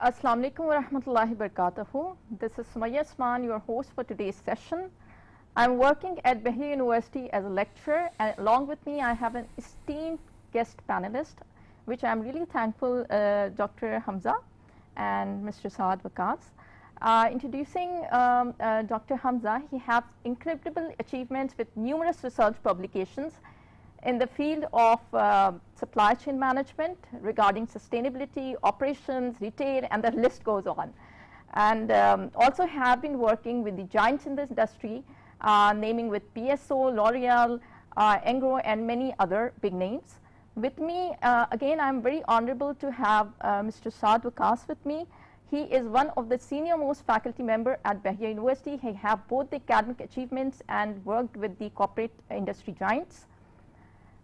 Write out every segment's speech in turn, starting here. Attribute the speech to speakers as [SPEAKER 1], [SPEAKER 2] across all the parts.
[SPEAKER 1] Assalamu alaikum wa rahmatullahi wa barakatuhu. This is Sumaya Osman, your host for today's session. I'm working at Bahria University as a lecturer, and along with me I have an esteemed guest panelist, which I'm really thankful Dr. Hamza and Mr. Saad Waqas. Introducing Dr. Hamza, he has incredible achievements with numerous research publications in the field of supply chain management regarding sustainability, operations, retail, and the list goes on. And also have been working with the giants in this industry, naming with PSO, L'Oreal, Engro, and many other big names. With me, again, I'm very honorable to have Mr. Saad Waqas with me. He is one of the senior most faculty member at Bahria University. He has both the academic achievements and worked with the corporate industry giants.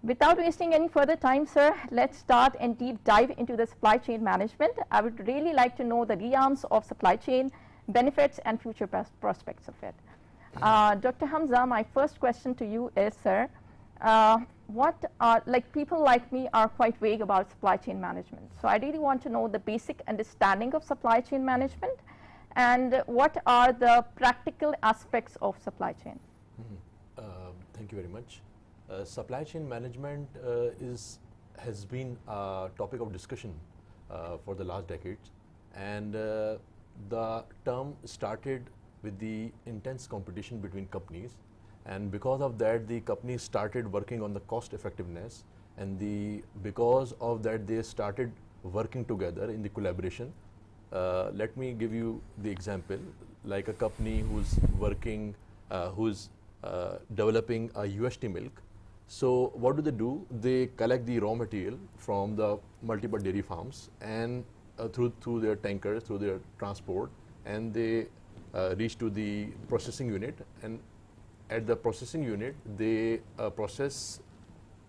[SPEAKER 1] Without wasting any further time, sir, let's start and deep dive into the supply chain management. I would really like to know the realms of supply chain, benefits, and future prospects of it. Dr. Hamza, my first question to you is, sir, people like me are quite vague about supply chain management. So I really want to know the basic understanding of supply chain management and what are the practical aspects of supply chain.
[SPEAKER 2] Thank you very much. Supply chain management has been a topic of discussion for the last decades, and the term started with the intense competition between companies, and because of that the companies started working on the cost effectiveness, and because of that they started working together in the collaboration. Let me give you the example, like a company who's working, who's developing a UHT milk. So what do? They collect the raw material from the multiple dairy farms and through their tankers, through their transport, and they reach to the processing unit, and at the processing unit they process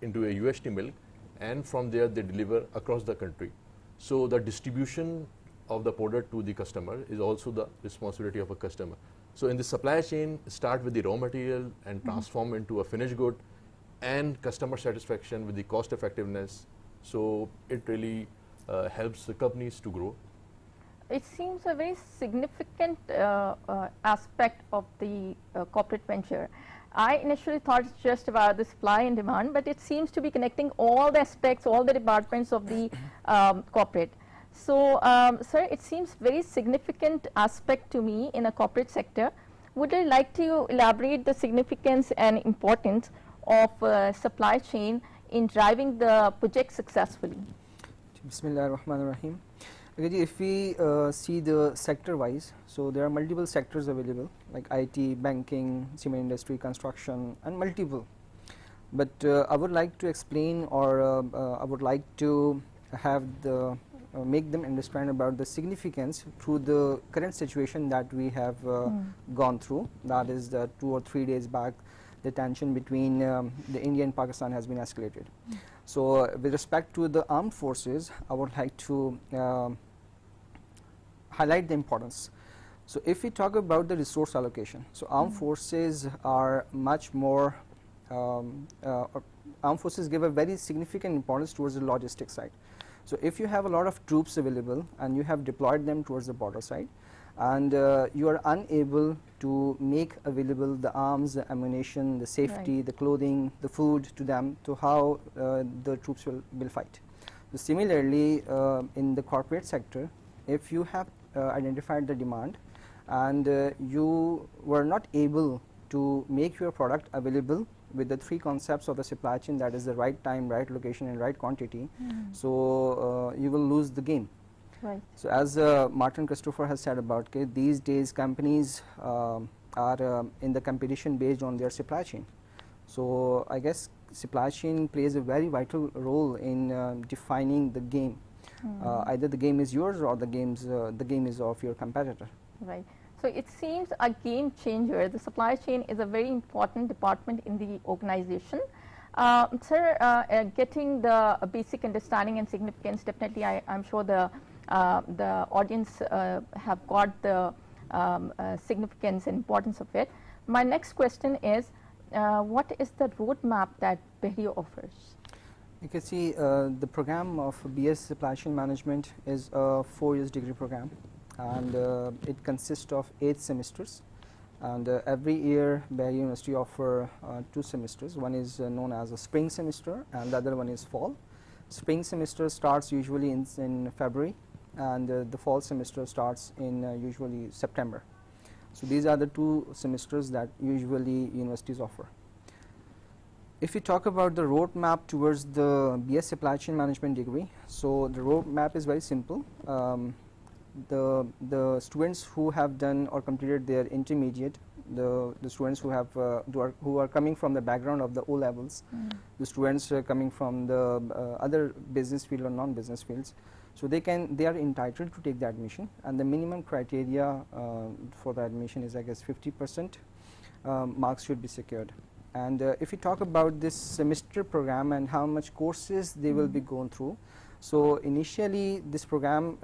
[SPEAKER 2] into a UHT milk, and from there they deliver across the country. So the distribution of the product to the customer is also the responsibility of a customer. So in the supply chain, start with the raw material and transform into a finished good, and customer satisfaction with the cost effectiveness. So it really helps the companies to grow.
[SPEAKER 1] It seems a very significant aspect of the corporate venture. I initially thought it's just about the supply and demand, but it seems to be connecting all the aspects, all the departments of the corporate. So, sir, it seems very significant aspect to me in a corporate sector. Would you like to elaborate the significance and importance of supply chain in driving the project successfully?
[SPEAKER 3] Bismillah ar-Rahman ar-Rahim. Okay, if we see the sector wise, so there are multiple sectors available like IT, banking, cement industry, construction, and multiple. But I would like to explain, or I would like to have make them understand about the significance through the current situation that we have gone through. That is the 2 or 3 days back, the tension between the India and Pakistan has been escalated. So with respect to the armed forces, I would like to highlight the importance. So if we talk about the resource allocation, so armed forces are much more, armed forces give a very significant importance towards the logistics side. So if you have a lot of troops available and you have deployed them towards the border side, and you are unable to make available the arms, the ammunition, the safety, the clothing, the food to them, to how the troops will fight. So similarly, in the corporate sector, if you have identified the demand and you were not able to make your product available with the 3 concepts of the supply chain, that is the right time, right location, and right quantity, so you will lose the game.
[SPEAKER 1] Right.
[SPEAKER 3] So as Martin Christopher has said about, these days companies are in the competition based on their supply chain. So I guess supply chain plays a very vital role in defining the game. Either the game is yours or the game is of your competitor.
[SPEAKER 1] Right. So it seems a game changer. The supply chain is a very important department in the organization. Sir, getting the basic understanding and significance, definitely I'm sure the audience have got the significance and importance of it. My next question is, what is the roadmap that Bahria offers?
[SPEAKER 3] You can see the program of BS Supply Chain Management is a 4 years degree program, and it consists of 8 semesters. And every year Bahria University offer 2 semesters. One is known as a spring semester and the other one is fall. Spring semester starts usually in February, and the fall semester starts in usually September. So these are the 2 semesters that usually universities offer. If we talk about the roadmap towards the BS Supply Chain Management degree, so the roadmap is very simple. The students who have done or completed their intermediate, the students who have who are coming from the background of the O levels, the students coming from the other business field or non-business fields, so they are entitled to take the admission, and the minimum criteria for the admission is, I guess, 50% marks should be secured. And if you talk about this semester program and how much courses they will be going through, so initially this program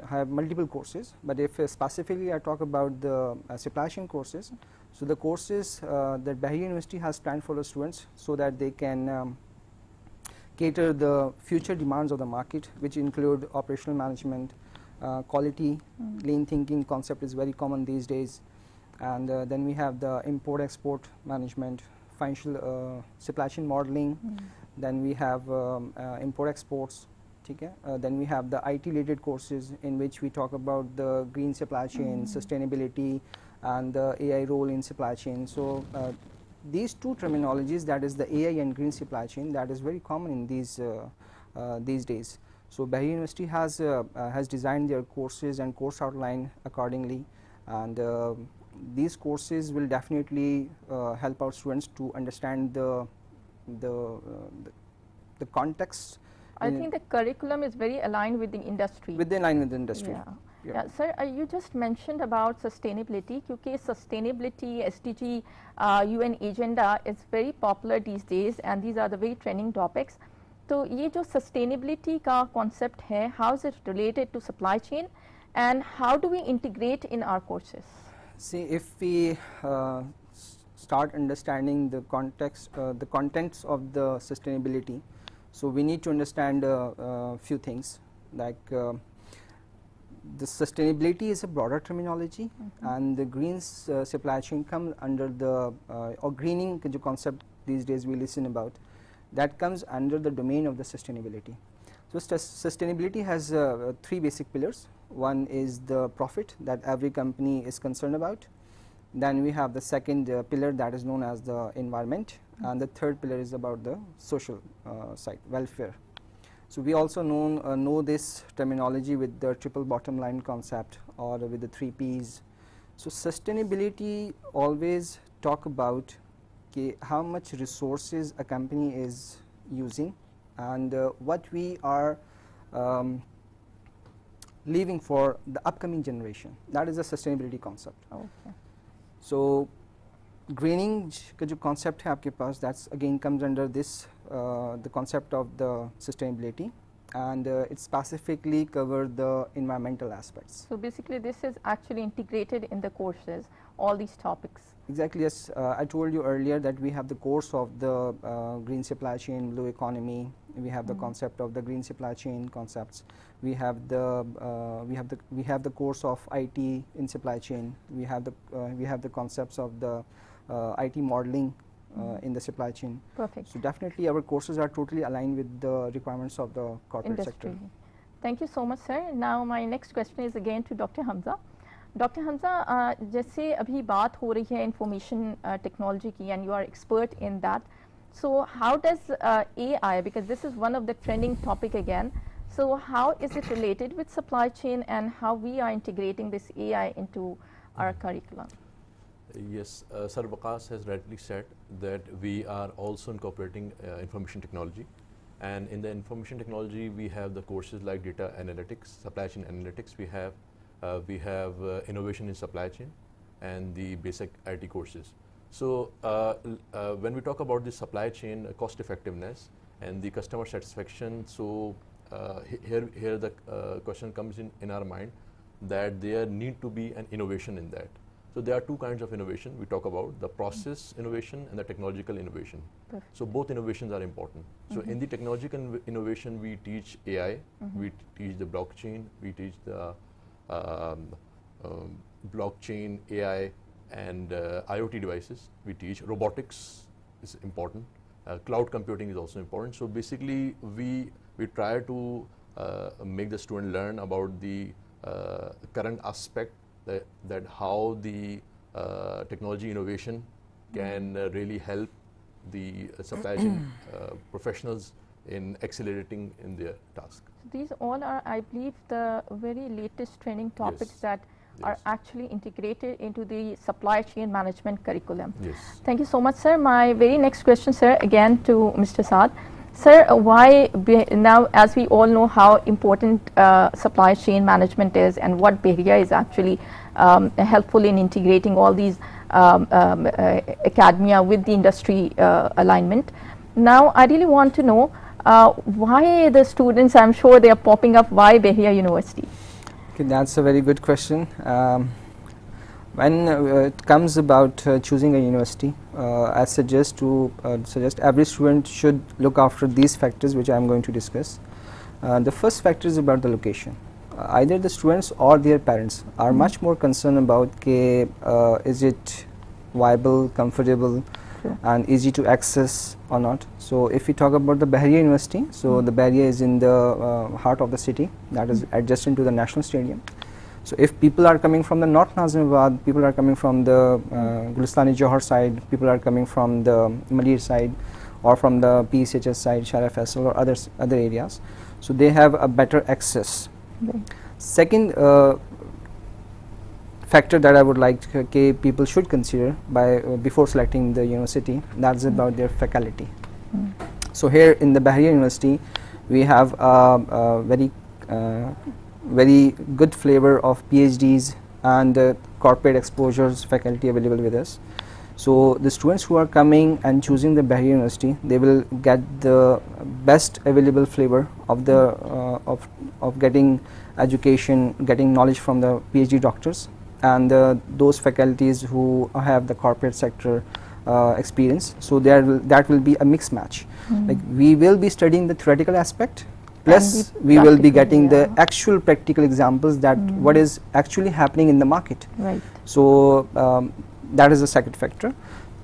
[SPEAKER 3] have multiple courses, but if specifically I talk about the supply chain courses, so the courses that Bahria University has planned for the students so that they can cater the future demands of the market, which include operational management, quality, lean thinking concept is very common these days, and then we have the import-export management, financial supply chain modeling, then we have import-exports. Then we have the IT related courses in which we talk about the green supply chain, sustainability, and the AI role in supply chain. So these 2 terminologies, that is the AI and green supply chain, that is very common in these days. So Bahria University has designed their courses and course outline accordingly, and these courses will definitely help our students to understand the context.
[SPEAKER 1] I think the curriculum is very aligned with the industry.
[SPEAKER 3] Aligned with the industry.
[SPEAKER 1] Yeah. Yeah. Sir, you just mentioned about sustainability, because sustainability, SDG, UN agenda is very popular these days, and these are the very trending topics. So, ये जो sustainability का concept है, how is it related to supply chain, and how do we integrate in our courses?
[SPEAKER 3] See, if we start understanding the context, the contents of the sustainability, so we need to understand a few things, like the sustainability is a broader terminology, and the green supply chain comes under the or greening concept these days we listen about, that comes under the domain of the sustainability. So sustainability has 3 basic pillars. One is the profit that every company is concerned about. Then we have the second pillar, that is known as the environment, and the third pillar is about the social side, welfare. So we also know this terminology with the triple bottom line concept, or with the 3 Ps. So sustainability always talk about how much resources a company is using, and what we are leaving for the upcoming generation. That is a sustainability concept.
[SPEAKER 1] Okay.
[SPEAKER 3] So greening का जो concept है आपके पास, that's again comes under this the concept of the sustainability, and it specifically covers the environmental aspects.
[SPEAKER 1] So basically this is actually integrated in the courses, all these topics.
[SPEAKER 3] Exactly, yes. I told you earlier that we have the course of the green supply chain, blue economy. We have the concept of the green supply chain concepts. We have the course of IT in supply chain. We have the concepts of the IT modeling in the supply chain.
[SPEAKER 1] Perfect.
[SPEAKER 3] So definitely our courses are totally aligned with the requirements of the corporate
[SPEAKER 1] industry
[SPEAKER 3] sector.
[SPEAKER 1] Thank you so much, sir. Now my next question is again to Dr. Hamza. Dr. Hamza, जैसे अभी बात हो रही है information technology की, and you are expert in that. So how does AI, because this is one of the trending topic again, so how is it related with supply chain, and how we are integrating this AI into our curriculum?
[SPEAKER 2] Yes, Sir Waqas has rightly said that we are also incorporating information technology, and in the information technology we have the courses like data analytics, supply chain analytics. We have innovation in supply chain and the basic IT courses. So when we talk about the supply chain cost effectiveness and the customer satisfaction, so here the question comes in our mind that there need to be an innovation in that. So there are two kinds of innovation we talk about, the process innovation and the technological innovation.
[SPEAKER 1] Perfect.
[SPEAKER 2] So both innovations are important. So in the technological innovation, we teach AI, we teach the blockchain, we teach the blockchain, AI, and IoT devices. We teach robotics is important. Cloud computing is also important. So basically, we try to make the student learn about the current aspect that how the technology innovation can really help the supply chain professionals in accelerating in their task.
[SPEAKER 1] These all are, I believe, the very latest training topics that are actually integrated into the supply chain management curriculum.
[SPEAKER 2] Yes.
[SPEAKER 1] Thank you so much, sir. My very next question, sir, again to Mr. Saad. Sir, why now, as we all know how important supply chain management is and what Bahria is actually helpful in integrating all these academia with the industry alignment. Now, I really want to know why the students, I'm sure they are popping up, why Bahria University?
[SPEAKER 3] Okay, that's a very good question. When it comes about choosing a university, I suggest every student should look after these factors which I am going to discuss. The first factor is about the location. Either the students or their parents are much more concerned about is it viable, comfortable, and easy to access or not. So if we talk about the Bahria University, so the Bahria is in the heart of the city, that is adjacent to the National Stadium. So if people are coming from the North Nazimabad, people are coming from the Gulistani Johar side, people are coming from the Malir side, or from the PCHS side, Shara Faisal or other areas, so they have a better access. Second factor that I would like people should consider before selecting the university, that's about their faculty. So here in the Bahria University, we have a very good flavor of PhDs and corporate exposures faculty available with us. So the students who are coming and choosing the Bahria University, they will get the best available flavor of the of getting education, getting knowledge from the PhD doctors and those faculties who have the corporate sector experience. So that will be a mixed match. Like we will be studying the theoretical aspect, plus we will be getting the actual practical examples that what is actually happening in the market.
[SPEAKER 1] Right.
[SPEAKER 3] So that is the second factor.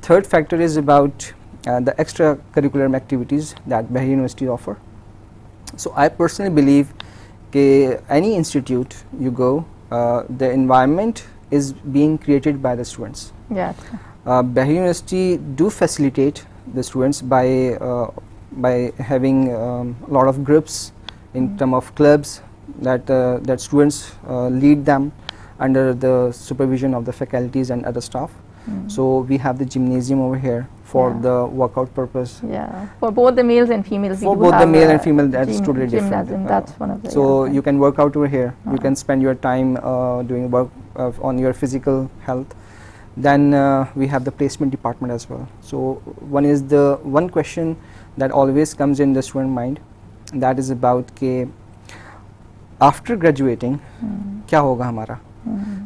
[SPEAKER 3] Third factor is about the extracurricular activities that Bahria University offer. So I personally believe any institute you go, the environment is being created by the students.
[SPEAKER 1] Yes.
[SPEAKER 3] Bahria University do facilitate the students by having a lot of groups in terms of clubs that students lead them under the supervision of the faculties and other staff. So we have the gymnasium over here for the workout purpose.
[SPEAKER 1] Yeah, for both the males and females.
[SPEAKER 3] For both the male and female, that's totally different.
[SPEAKER 1] That's one of the.
[SPEAKER 3] So you can work out over here. You can spend your time doing work on your physical health. Then we have the placement department as well. So one question that always comes in the student mind, that is about after graduating, क्या होगा हमारा?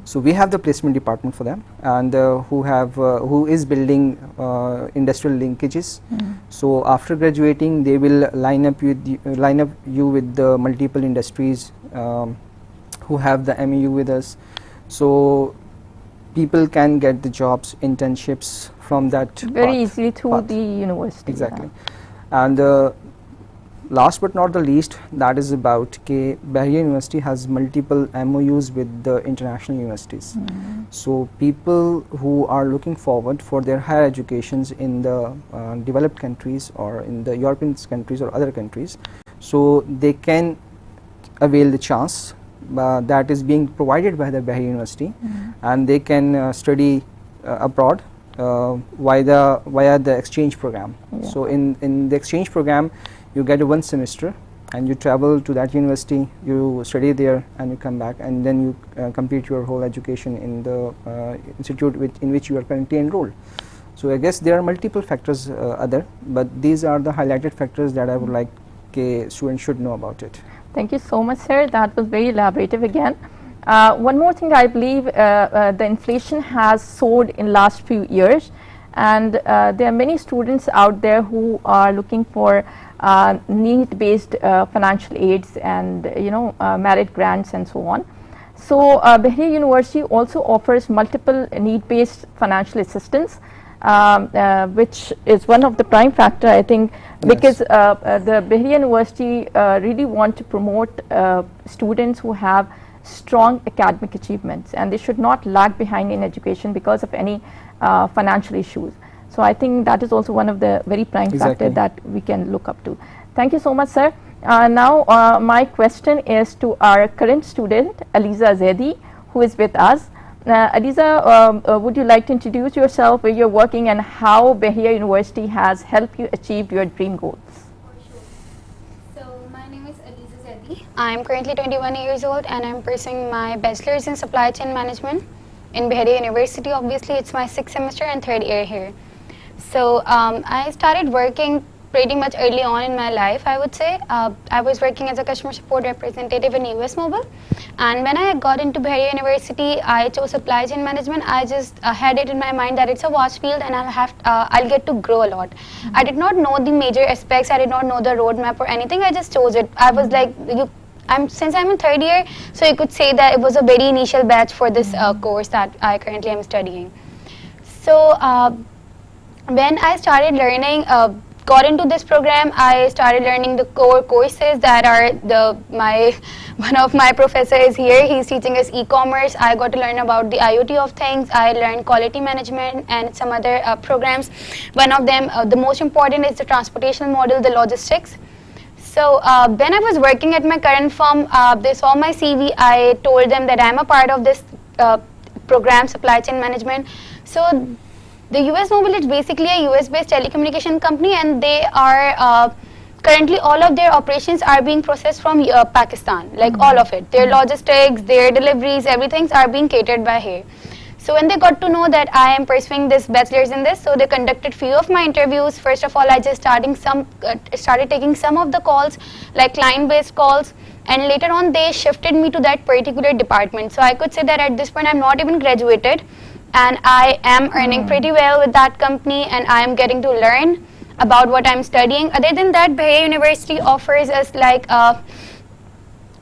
[SPEAKER 3] So we have the placement department for them, and who is building industrial linkages. So after graduating, they will line up you with the multiple industries who have the MEU with us. So people can get the jobs, internships from that
[SPEAKER 1] very easily through the university.
[SPEAKER 3] Exactly. And last but not the least, that is about Bahria University has multiple MOUs with the international universities. So people who are looking forward for their higher educations in the developed countries or in the European countries or other countries, so they can avail the chance that is being provided by the Bahria University, and they can study abroad via the exchange program. So in the exchange program, you get 1 semester and you travel to that university, you study there and you come back, and then you complete your whole education in the institute in which you are currently enrolled. So I guess there are multiple factors other, but these are the highlighted factors that I would like students should know about it.
[SPEAKER 1] Thank you so much, sir. That was very elaborative again. One more thing, I believe the inflation has soared in last few years, and there are many students out there who are looking for need-based financial aids and merit grants and so on. So Bahria University also offers multiple need-based financial assistance, which is one of the prime factor, I think, because the Bahria University really want to promote students who have strong academic achievements, and they should not lag behind in education because of any financial issues. So I think that is also one of the very prime factor that we can look up to. Thank you so much, sir. Now my question is to our current student, Aliza Zaidi, who is with us. Aliza, would you like to introduce yourself, where you're working, and how Bahria University has helped you achieve your dream goals?
[SPEAKER 4] So my name is Aliza Zaidi. I'm currently 21 years old and I'm pursuing my bachelor's in supply chain management in Bahria University. Obviously, it's my 6th semester and 3rd year here. So I started working pretty much early on in my life, I would say. I was working as a customer support representative in US Mobile, and when I got into Bahria University, I chose supply chain management. I just had it in my mind that it's a vast field and I'll get to grow a lot. I did not know the major aspects, I did not know the roadmap or anything, I just chose it. I was like, since I'm in 3rd year, so you could say that it was a very initial batch for this course that I currently am studying. So when I started learning, got into this program, I started learning the core courses that are one of my professors here, he's teaching us e-commerce. I got to learn about the IoT of things. I learned quality management and some other programs. One of them, the most important, is the transportation model, the logistics. So when I was working at my current firm, they saw my CV. I told them that I'm a part of this program, supply chain management. So the US Mobile is basically a US-based telecommunication company, and they are currently all of their operations are being processed from Pakistan, like all of it. Their logistics, their deliveries, everything are being catered by here. So when they got to know that I am pursuing this bachelor's in this, so they conducted few of my interviews. First of all, I just started taking some of the calls, like client-based calls, and later on they shifted me to that particular department. So I could say that at this point I'm not even graduated, and I am earning pretty well with that company, and I am getting to learn about what I'm studying. Other than that, Bahria University offers us like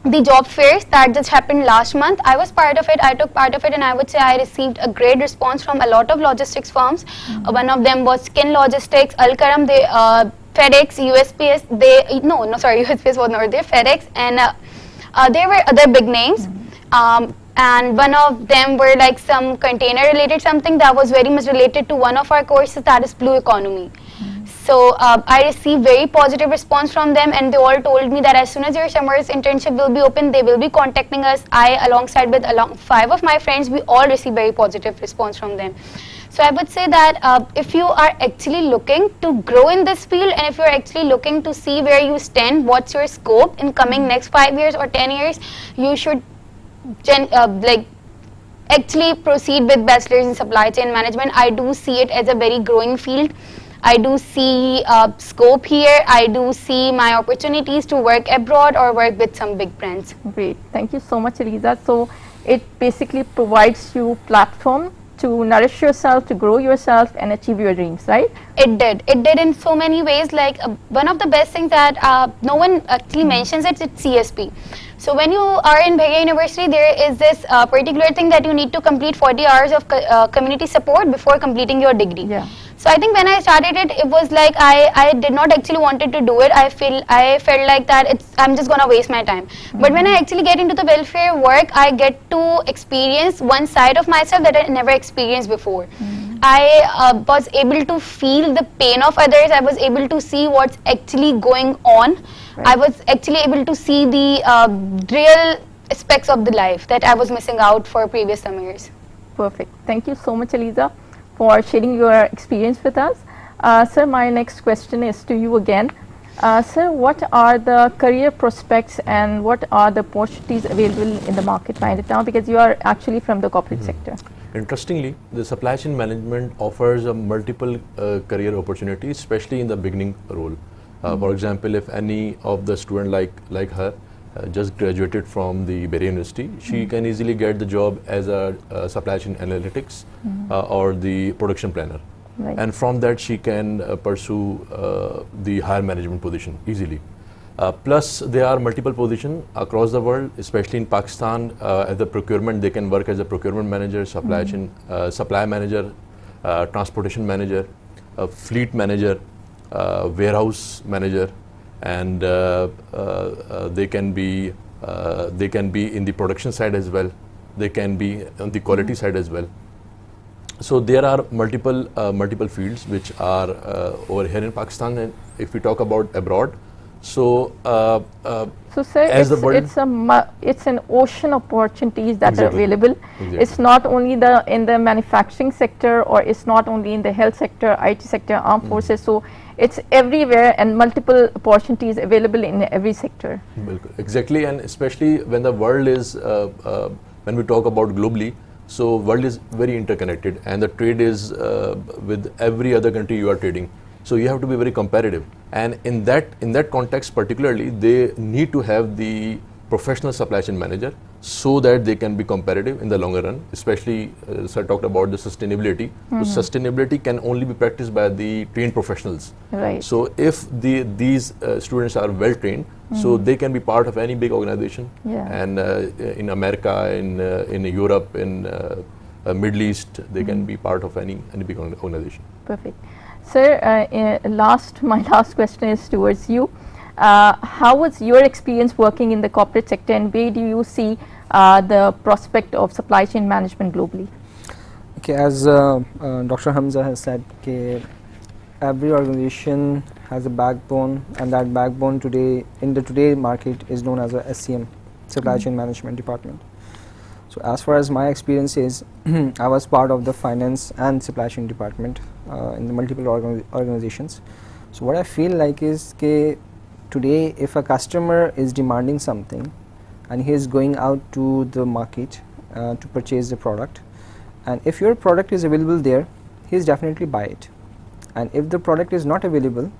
[SPEAKER 4] the job fairs that just happened last month. I was part of it, I took part of it, and I would say I received a great response from a lot of logistics firms. One of them was Skin Logistics, Al-Karam, FedEx, USPS, USPS was not there, FedEx, and there were other big names. And one of them were like some container related something that was very much related to one of our courses, that is Blue Economy. So I received very positive response from them, and they all told me that as soon as your summer's internship will be open, they will be contacting us. I, alongside with 5 of my friends, we all received very positive response from them. So I would say that if you are actually looking to grow in this field, and if you are actually looking to see where you stand, what's your scope in coming next 5 years or 10 years, you should actually proceed with bachelor's in supply chain management. I do see it as a very growing field. I do see scope here. I do see my opportunities to work abroad or work with some big brands.
[SPEAKER 1] Great, thank you so much, Aliza. So it basically provides you platform to nourish yourself, to grow yourself and achieve your dreams, right?
[SPEAKER 4] It did in so many ways. Like one of the best things that no one actually mentions it's CSP. So when you are in Bahria University, there is this particular thing that you need to complete 40 hours of community support before completing your degree.
[SPEAKER 1] Yeah.
[SPEAKER 4] So I think when I started it, it was like I did not actually wanted to do it. I felt like that I'm just gonna waste my time. But when I actually get into the welfare work, I get to experience one side of myself that I never experienced before. I was able to feel the pain of others. I was able to see what's actually going on. Right. I was actually able to see the real aspects of the life that I was missing out for previous summers.
[SPEAKER 1] Perfect. Thank you so much, Aliza, for sharing your experience with us. Sir, my next question is to you again. Sir, what are the career prospects and what are the opportunities available in the market right now, because you are actually from the corporate sector?
[SPEAKER 2] Interestingly, the supply chain management offers a multiple career opportunities, especially in the beginning role. For example, if any of the student like her just graduated from the Bahria University, she can easily get the job as a supply chain analytics or the production planner.
[SPEAKER 1] Right.
[SPEAKER 2] And from that she can pursue the higher management position easily. Plus there are multiple positions across the world, especially in Pakistan. As a procurement, they can work as a procurement manager, supply chain, supply manager, transportation manager, fleet manager, warehouse manager, and they can be in the production side as well. They can be on the quality side as well. So there are multiple fields which are over here in Pakistan, and if we talk about abroad, so
[SPEAKER 1] so sir, it's an ocean of opportunities that are available.
[SPEAKER 2] Exactly.
[SPEAKER 1] It's not only in the manufacturing sector, or it's not only in the health sector, IT sector, armed forces. So it's everywhere, and multiple opportunities available in every sector.
[SPEAKER 2] Exactly, and especially when the world is when we talk about globally. So world is very interconnected, and the trade is with every other country you are trading. So you have to be very competitive, and in that context particularly, they need to have the professional supply chain manager so that they can be competitive in the longer run. Especially, sir talked about the sustainability. So sustainability can only be practiced by the trained professionals.
[SPEAKER 1] Right.
[SPEAKER 2] So if these students are well trained, so they can be part of any big organization.
[SPEAKER 1] Yeah.
[SPEAKER 2] And in America, in Europe, in Middle East, they can be part of any big organization.
[SPEAKER 1] Perfect. Sir, my last question is towards you. How was your experience working in the corporate sector, and where do you see the prospect of supply chain management globally?
[SPEAKER 3] Okay, as Dr. Hamza has said, every organization has a backbone, and that backbone today in the today market is known as a SCM, Supply Chain Management Department. So as far as my experience is, I was part of the finance and supply chain department in the multiple organizations. So what I feel like is today, if a customer is demanding something and he is going out to the market to purchase the product, and if your product is available there, he is definitely buy it. And if the product is not available,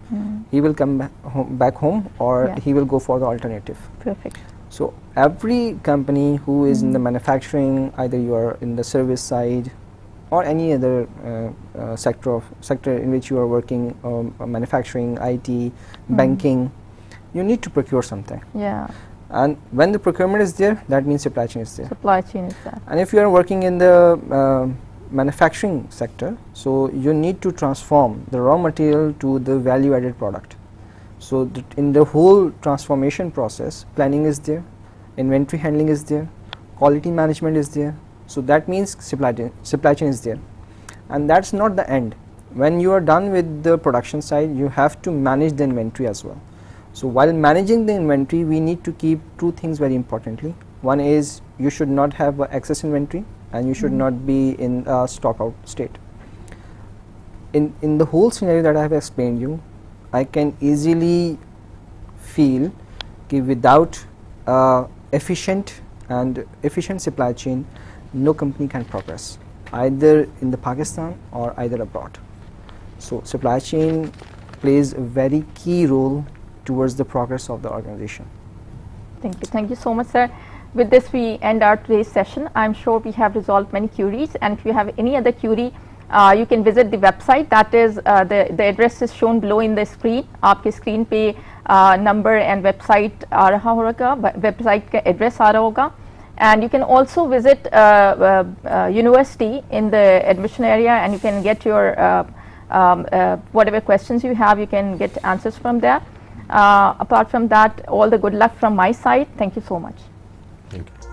[SPEAKER 3] he will come back home, or he will go for the alternative.
[SPEAKER 1] Perfect.
[SPEAKER 3] So every company who is in the manufacturing, either you are in the service side or any other sector in which you are working, manufacturing, IT, banking, you need to procure something.
[SPEAKER 1] Yeah.
[SPEAKER 3] And when the procurement is there, that means supply chain is there.
[SPEAKER 1] Supply chain is there.
[SPEAKER 3] And if you are working in the manufacturing sector, so you need to transform the raw material to the value added product. So in the whole transformation process, planning is there, inventory handling is there, quality management is there. So that means supply chain is there. And that's not the end. When you are done with the production side, you have to manage the inventory as well. So while managing the inventory, we need to keep two things very importantly. One is you should not have excess inventory, and you should not be in a stock out state. In the whole scenario that I have explained you, I can easily feel without efficient supply chain, no company can progress, either in the Pakistan or either abroad. So supply chain plays a very key role towards the progress of the organization.
[SPEAKER 1] Thank you so much, sir. With this, we end our today's session. I'm sure we have resolved many queries, and if you have any other query, you can visit the website. That is, the address is shown below in the screen. आपके screen पे number and website आ रहा होगा, website का address आ रहा होगा. And you can also visit university in the admission area, and you can get your whatever questions you have, you can get answers from there. Apart from that, all the good luck from my side. Thank you so much.
[SPEAKER 2] Thank you.